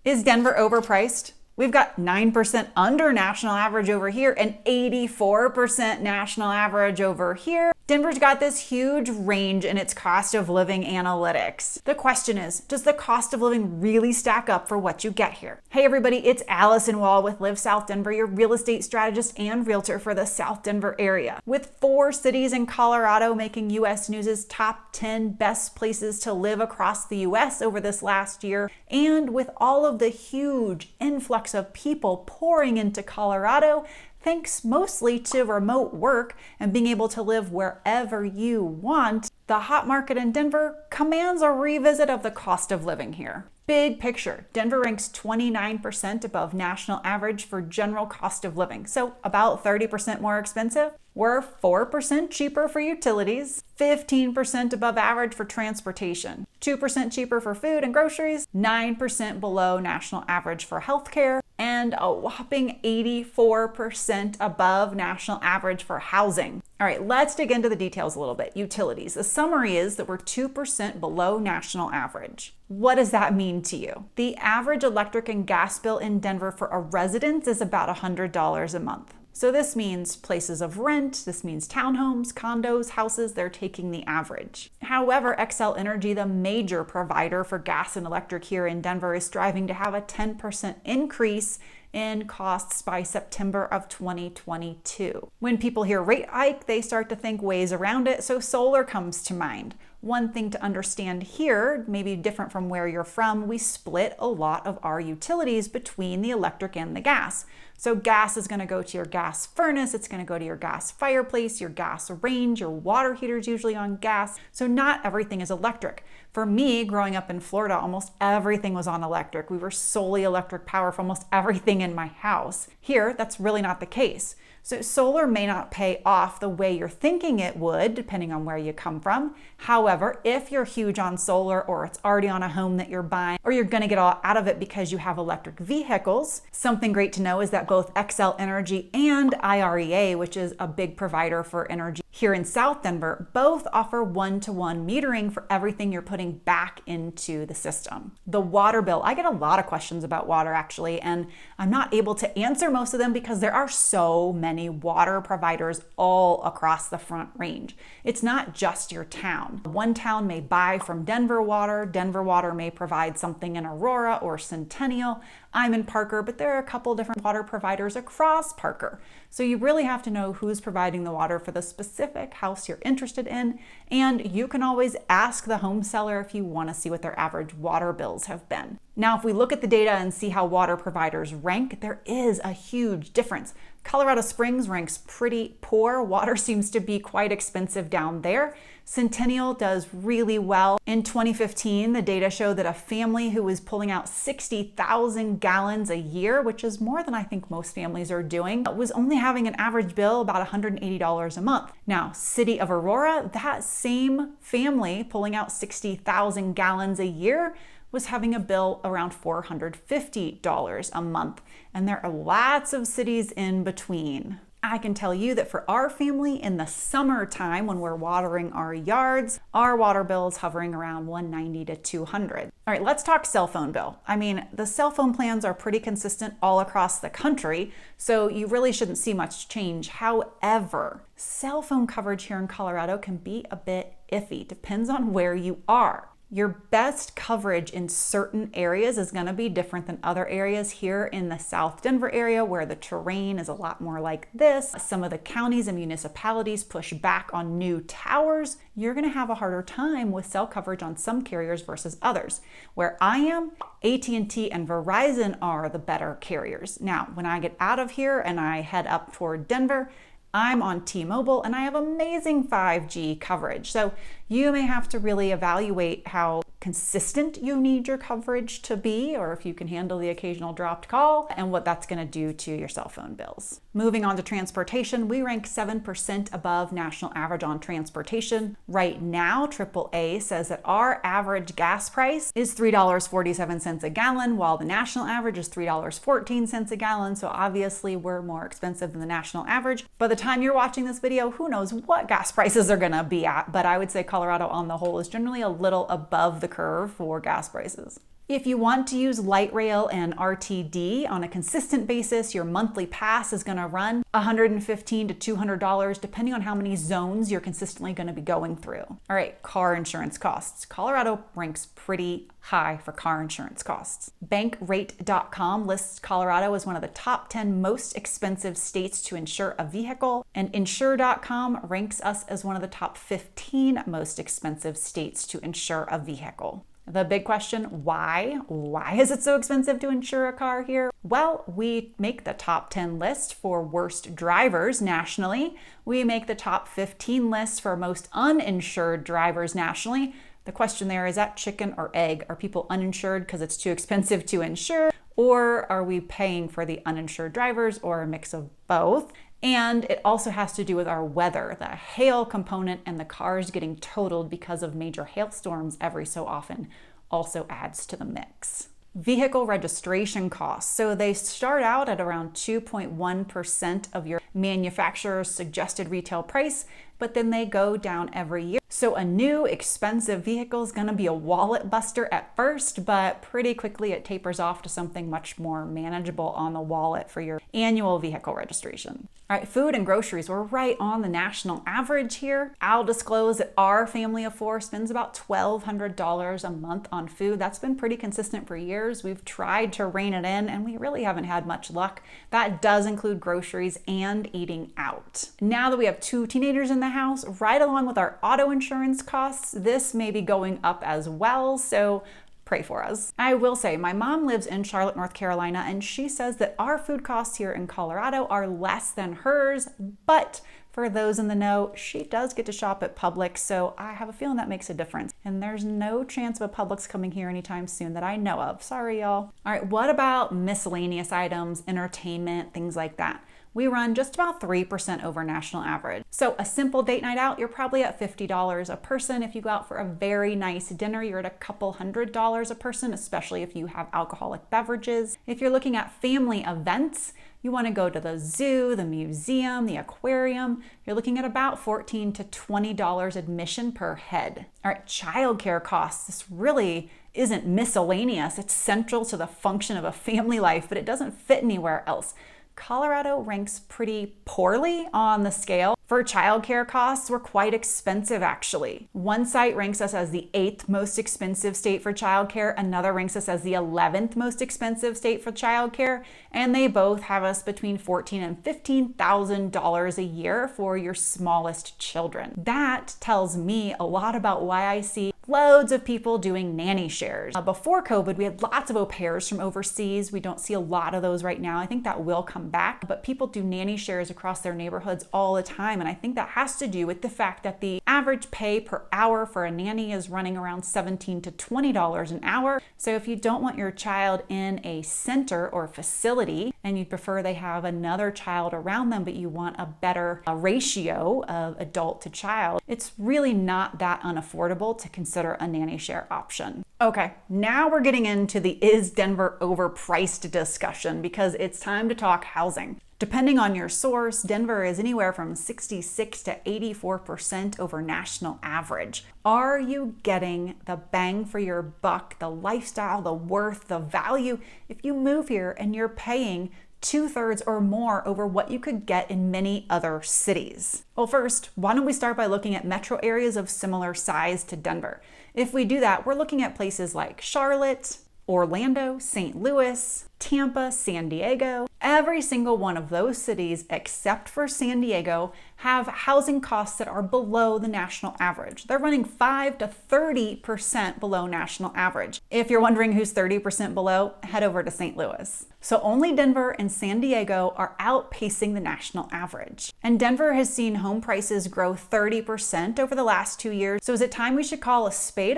Is Denver overpriced? We've got 9% under national average over here and 84% national average over here. Denver's got this huge range in its cost of living analytics. The question is, does the cost of living really stack up for what you get here? Hey everybody, it's Alyson with Live South Denver, your real estate strategist and realtor for the South Denver area. With 4 cities in Colorado making US News' top 10 best places to live across the US over this last year, and with all of the huge influx of people pouring into Colorado, thanks mostly to remote work and being able to live wherever you want, the hot market in Denver commands a revisit of the cost of living here. Big picture, Denver ranks 29% above national average for general cost of living, so about 30% more expensive. We're 4% cheaper for utilities, 15% above average for transportation, 2% cheaper for food and groceries, 9% below national average for healthcare, and a whopping 84% above national average for housing. All right, let's dig into the details a little bit. Utilities. The summary is that we're 2% below national average. What does that mean to you? The average electric and gas bill in Denver for a resident is about $100 a month. So this means places of rent, this means townhomes, condos, houses, they're taking the average. However, Xcel Energy, the major provider for gas and electric here in Denver, is striving to have a 10% increase in costs by September of 2022. When people hear rate hike, they start to think ways around it, so solar comes to mind. One thing to understand here, maybe different from where you're from, we split a lot of our utilities between the electric and the gas. So gas is going to go to your gas furnace, it's going to go to your gas fireplace, your gas range, your water heater is usually on gas. So not everything is electric. For me, growing up in Florida, almost everything was on electric. We were solely electric power for almost everything in my house. Here, that's really not the case. So solar may not pay off the way you're thinking it would, depending on where you come from. However, if you're huge on solar or it's already on a home that you're buying, or you're gonna get all out of it because you have electric vehicles, something great to know is that both Xcel Energy and IREA, which is a big provider for energy here in South Denver, both offer one-to-one metering for everything you're putting back into the system. The water bill, I get a lot of questions about water actually, and I'm not able to answer most of them because there are so many water providers all across the Front Range. It's not just your town. One town may buy from Denver Water may provide something in Aurora or Centennial. I'm in Parker, but there are a couple different water providers across Parker. So you really have to know who's providing the water for the specific house you're interested in. And you can always ask the home seller if you want to see what their average water bills have been. Now, if we look at the data and see how water providers rank, there is a huge difference. Colorado Springs ranks pretty poor. Water seems to be quite expensive down there. Centennial does really well. In 2015, the data showed that a family who was pulling out 60,000 gallons a year, which is more than I think most families are doing, was only having an average bill about $180 a month. Now, City of Aurora, that same family pulling out 60,000 gallons a year was having a bill around $450 a month. And there are lots of cities in between. I can tell you that for our family in the summertime when we're watering our yards, our water bill is hovering around $190 to $200. All right, let's talk cell phone bill. I mean, the cell phone plans are pretty consistent all across the country, so you really shouldn't see much change. However, cell phone coverage here in Colorado can be a bit iffy. Depends on where you are. Your best coverage in certain areas is going to be different than other areas. Here in the South Denver area where the terrain is a lot more like this, some of the counties and municipalities push back on new towers, you're going to have a harder time with cell coverage on some carriers versus others. Where I am, AT&T and Verizon are the better carriers. Now, when I get out of here and I head up toward Denver, I'm on T-Mobile and I have amazing 5G coverage. So you may have to really evaluate how consistent you need your coverage to be, or if you can handle the occasional dropped call, and what that's going to do to your cell phone bills. Moving on to transportation, we rank 7% above national average on transportation. Right now, AAA says that our average gas price is $3.47 a gallon, while the national average is $3.14 a gallon. So obviously we're more expensive than the national average. By the time you're watching this video, who knows what gas prices are going to be at, but I would say Colorado on the whole is generally a little above the curve for gas prices. If you want to use light rail and RTD on a consistent basis, your monthly pass is going to run $115 to $200 depending on how many zones you're consistently going to be going through. All right, car insurance costs. Colorado ranks pretty high for car insurance costs. Bankrate.com lists Colorado as one of the top 10 most expensive states to insure a vehicle, and Insure.com ranks us as one of the top 15 most expensive states to insure a vehicle. The big question, why? Why is it so expensive to insure a car here? Well, we make the top 10 list for worst drivers nationally. We make the top 15 list for most uninsured drivers nationally. The question there is that chicken or egg? Are people uninsured because it's too expensive to insure? Or are we paying for the uninsured drivers, or a mix of both? And it also has to do with our weather. The hail component and the cars getting totaled because of major hailstorms every so often also adds to the mix. Vehicle registration costs. So they start out at around 2.1% of your manufacturer's suggested retail price, but then they go down every year. So a new expensive vehicle is going to be a wallet buster at first, but pretty quickly it tapers off to something much more manageable on the wallet for your annual vehicle registration. All right, food and groceries, we're right on the national average here. I'll disclose that our family of four spends about $1,200 a month on food. That's been pretty consistent for years. We've tried to rein it in and we really haven't had much luck. That does include groceries and eating out. Now that we have two teenagers in the house, right along with our auto insurance costs, this may be going up as well. So pray for us. I will say, my mom lives in Charlotte, North Carolina, and she says that our food costs here in Colorado are less than hers, but for those in the know, she does get to shop at Publix, so I have a feeling that makes a difference. And there's no chance of a Publix coming here anytime soon that I know of. Sorry, y'all. All right, what about miscellaneous items, entertainment, things like that? We run just about 3% over national average. So a simple date night out, you're probably at $50 a person. If you go out for a very nice dinner, you're at a couple $100s a person, especially if you have alcoholic beverages. If you're looking at family events, you want to go to the zoo, the museum, the aquarium, you're looking at about $14 to $20 admission per head. All right, childcare costs. This really isn't miscellaneous. It's central to the function of a family life, but it doesn't fit anywhere else. Colorado ranks pretty poorly on the scale. For childcare costs, we're quite expensive actually. One site ranks us as the 8th most expensive state for childcare, another ranks us as the 11th most expensive state for childcare, and they both have us between $14,000 and $15,000 a year for your smallest children. That tells me a lot about why I see loads of people doing nanny shares. Before COVID, we had lots of au pairs from overseas. We don't see a lot of those right now. I think that will come back, but people do nanny shares across their neighborhoods all the time. And I think that has to do with the fact that the average pay per hour for a nanny is running around $17 to $20 an hour. So if you don't want your child in a center or facility and you prefer they have another child around them, but you want a better ratio of adult to child, it's really not that unaffordable to consider a nanny share option. Okay, now we're getting into the is Denver overpriced discussion because it's time to talk housing. Depending on your source, Denver is anywhere from 66 to 84% over national average. Are you getting the bang for your buck, the lifestyle, the worth, the value if you move here and you're paying 2/3 or more over what you could get in many other cities? Well, first, why don't we start by looking at metro areas of similar size to Denver? If we do that, we're looking at places like Charlotte, Orlando, St. Louis, Tampa, San Diego. Every single one of those cities, except for San Diego, have housing costs that are below the national average. They're running 5 to 30% below national average. If you're wondering who's 30% below, head over to St. Louis. So only Denver and San Diego are outpacing the national average. And Denver has seen home prices grow 30% over the last 2 years. So is it time we should call a spade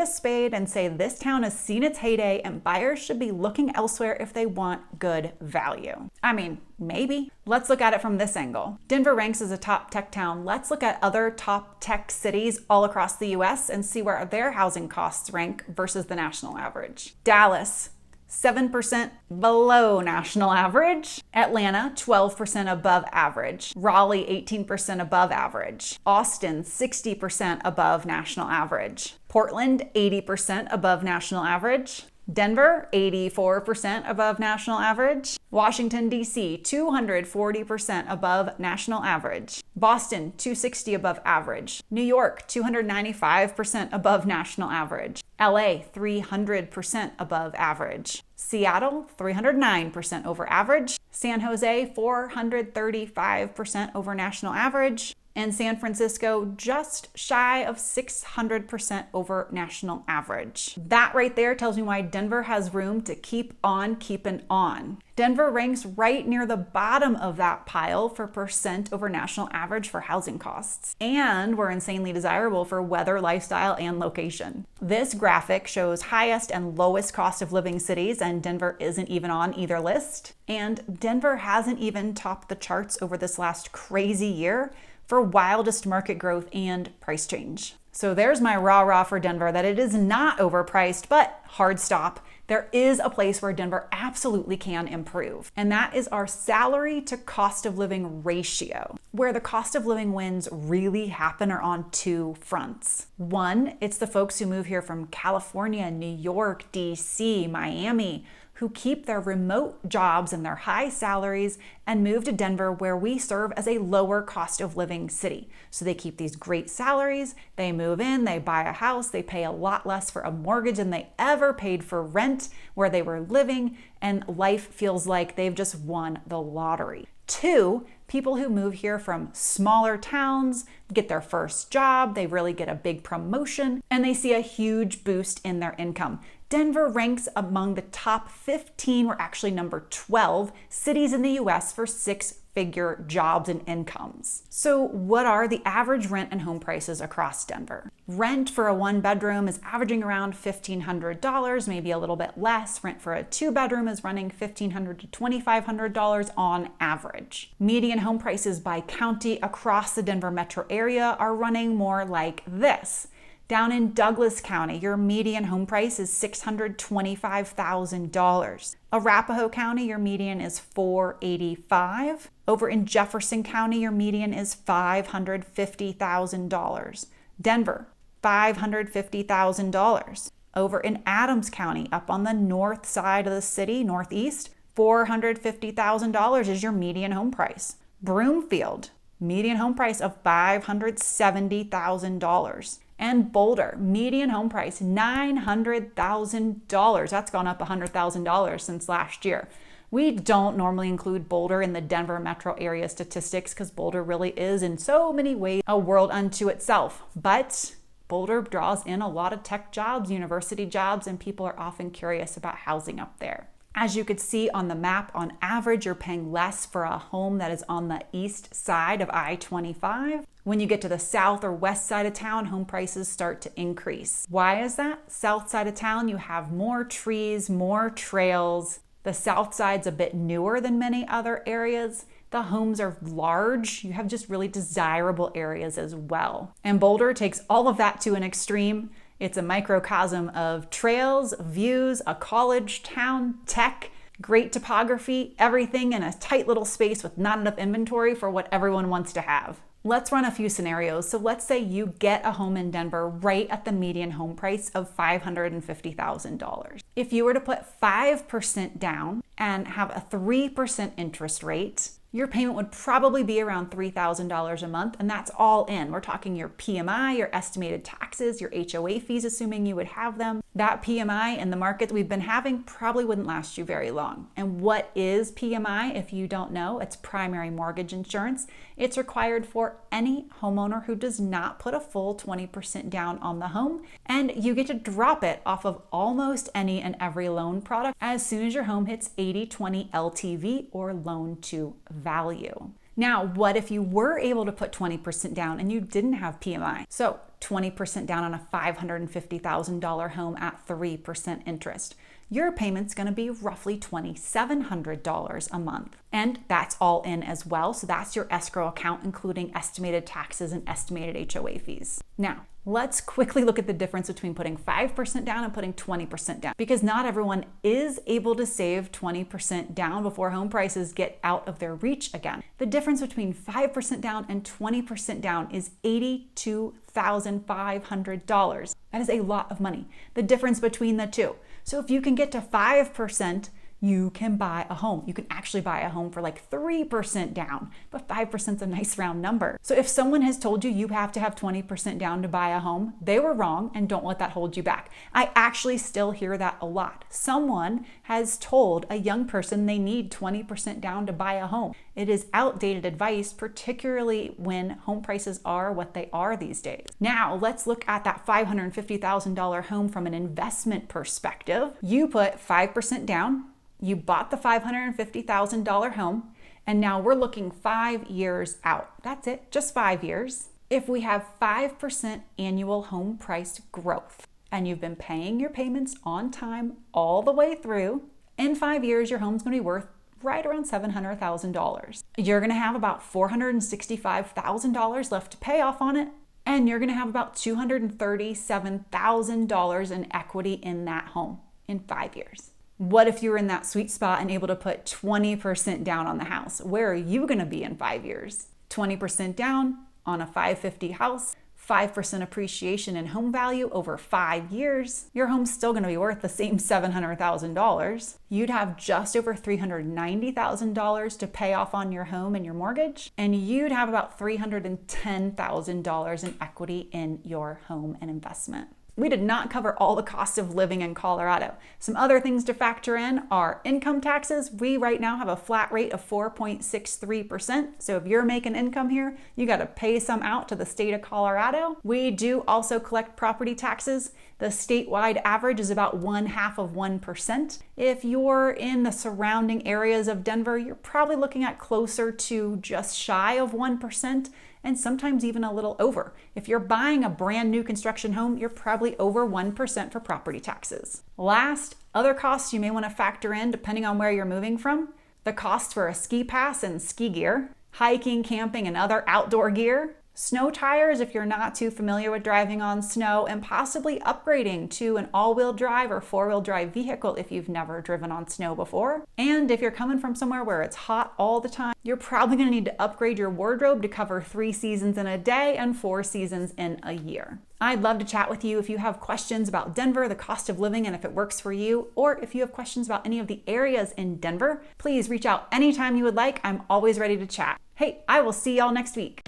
and say this town has seen its heyday and buyers should be looking elsewhere if they want good value? I mean, maybe. Let's look at it from this angle. Denver ranks as a top tech town. Let's look at other top tech cities all across the US and see where their housing costs rank versus the national average. Dallas, 7% below national average. Atlanta, 12% above average. Raleigh, 18% above average. Austin, 60% above national average. Portland, 80% above national average. Denver, 84% above national average. Washington, D.C., 240% above national average. Boston, 260 above average. New York, 295% above national average. LA, 300% above average. Seattle, 309% over average. San Jose, 435% over national average. And San Francisco, just shy of 600% over national average. That right there tells me why Denver has room to keep on keeping on. Denver ranks right near the bottom of that pile for percent over national average for housing costs. And we're insanely desirable for weather, lifestyle, and location. This graphic shows highest and lowest cost of living cities, and Denver isn't even on either list. And Denver hasn't even topped the charts over this last crazy year for wildest market growth and price change. So there's my rah-rah for Denver, that it is not overpriced, but hard stop. There is a place where Denver absolutely can improve, and that is our salary to cost of living ratio, where the cost of living wins really happen are on two fronts. One, it's the folks who move here from California, New York, DC, Miami, who keep their remote jobs and their high salaries and move to Denver, where we serve as a lower cost of living city. So they keep these great salaries, they move in, they buy a house, they pay a lot less for a mortgage than they ever paid for rent where they were living, and life feels like they've just won the lottery. Two, people who move here from smaller towns, get their first job, they really get a big promotion, and they see a huge boost in their income. Denver ranks among the top 15, we're actually number 12, cities in the US for six-figure jobs and incomes. So what are the average rent and home prices across Denver? Rent for a one-bedroom is averaging around $1,500, maybe a little bit less. Rent for a two-bedroom is running $1,500 to $2,500 on average. Median home prices by county across the Denver metro area are running more like this. Down in Douglas County, your median home price is $625,000. Arapahoe County, your median is $485,000. Over in Jefferson County, your median is $550,000. Denver, $550,000. Over in Adams County, up on the north side of the city, northeast, $450,000 is your median home price. Broomfield, median home price of $570,000. And Boulder, median home price, $900,000. That's gone up $100,000 since last year. We don't normally include Boulder in the Denver metro area statistics because Boulder really is in so many ways a world unto itself. But Boulder draws in a lot of tech jobs, university jobs, and people are often curious about housing up there. As you could see on the map, on average, you're paying less for a home that is on the east side of I-25. When you get to the south or west side of town, home prices start to increase. Why is that? South side of town, you have more trees, more trails. The south side's a bit newer than many other areas. The homes are large. You have just really desirable areas as well. And Boulder takes all of that to an extreme. It's a microcosm of trails, views, a college town, tech, great topography, everything in a tight little space with not enough inventory for what everyone wants to have. Let's run a few scenarios. So let's say you get a home in Denver right at the median home price of $550,000. If you were to put 5% down and have a 3% interest rate, your payment would probably be around $3,000 a month, and that's all in. We're talking your PMI, your estimated taxes, your HOA fees, assuming you would have them. That PMI in the market we've been having probably wouldn't last you very long. And what is PMI? If you don't know, it's primary mortgage insurance. It's required for any homeowner who does not put a full 20% down on the home, and you get to drop it off of almost any and every loan product as soon as your home hits 80/20 LTV or loan to value. Now, what if you were able to put 20% down and you didn't have PMI? So 20% down on a $550,000 home at 3% interest. Your payment's gonna be roughly $2,700 a month. And that's all in as well. So that's your escrow account, including estimated taxes and estimated HOA fees. Now, let's quickly look at the difference between putting 5% down and putting 20% down, because not everyone is able to save 20% down before home prices get out of their reach again. The difference between 5% down and 20% down is $82,500. That is a lot of money. The difference between the two. So if you can get to 5%, you can buy a home. You can actually buy a home for like 3% down, but 5% is a nice round number. So if someone has told you you have to have 20% down to buy a home, they were wrong, and don't let that hold you back. I actually still hear that a lot. Someone has told a young person they need 20% down to buy a home. It is outdated advice, particularly when home prices are what they are these days. Now let's look at that $550,000 home from an investment perspective. You put 5% down. You bought the $550,000 home, and now we're looking 5 years out. That's it, just 5 years. If we have 5% annual home price growth, and you've been paying your payments on time all the way through, in 5 years, your home's gonna be worth right around $700,000. You're gonna have about $465,000 left to pay off on it, and you're gonna have about $237,000 in equity in that home in 5 years. What if you were in that sweet spot and able to put 20% down on the house? Where are you gonna be in 5 years? 20% down on a $550,000 house, 5% appreciation in home value over 5 years, your home's still gonna be worth the same $700,000. You'd have just over $390,000 to pay off on your home and your mortgage, and you'd have about $310,000 in equity in your home and investment. We did not cover all the costs of living in Colorado. Some other things to factor in are income taxes. We right now have a flat rate of 4.63%. So if you're making income here, you got to pay some out to the state of Colorado. We do also collect property taxes. The statewide average is about 0.5%. If you're in the surrounding areas of Denver, you're probably looking at closer to just shy of 1%. And sometimes even a little over. If you're buying a brand new construction home, you're probably over 1% for property taxes. Last, other costs you may want to factor in depending on where you're moving from. The cost for a ski pass and ski gear, hiking, camping, and other outdoor gear, snow tires if you're not too familiar with driving on snow, and possibly upgrading to an all-wheel drive or four-wheel drive vehicle if you've never driven on snow before. And if you're coming from somewhere where it's hot all the time, you're probably going to need to upgrade your wardrobe to cover 3 seasons in a day and 4 seasons in a year. I'd love to chat with you if you have questions about Denver, the cost of living, and if it works for you, or if you have questions about any of the areas in Denver, please reach out anytime you would like. I'm always ready to chat. Hey, I will see y'all next week.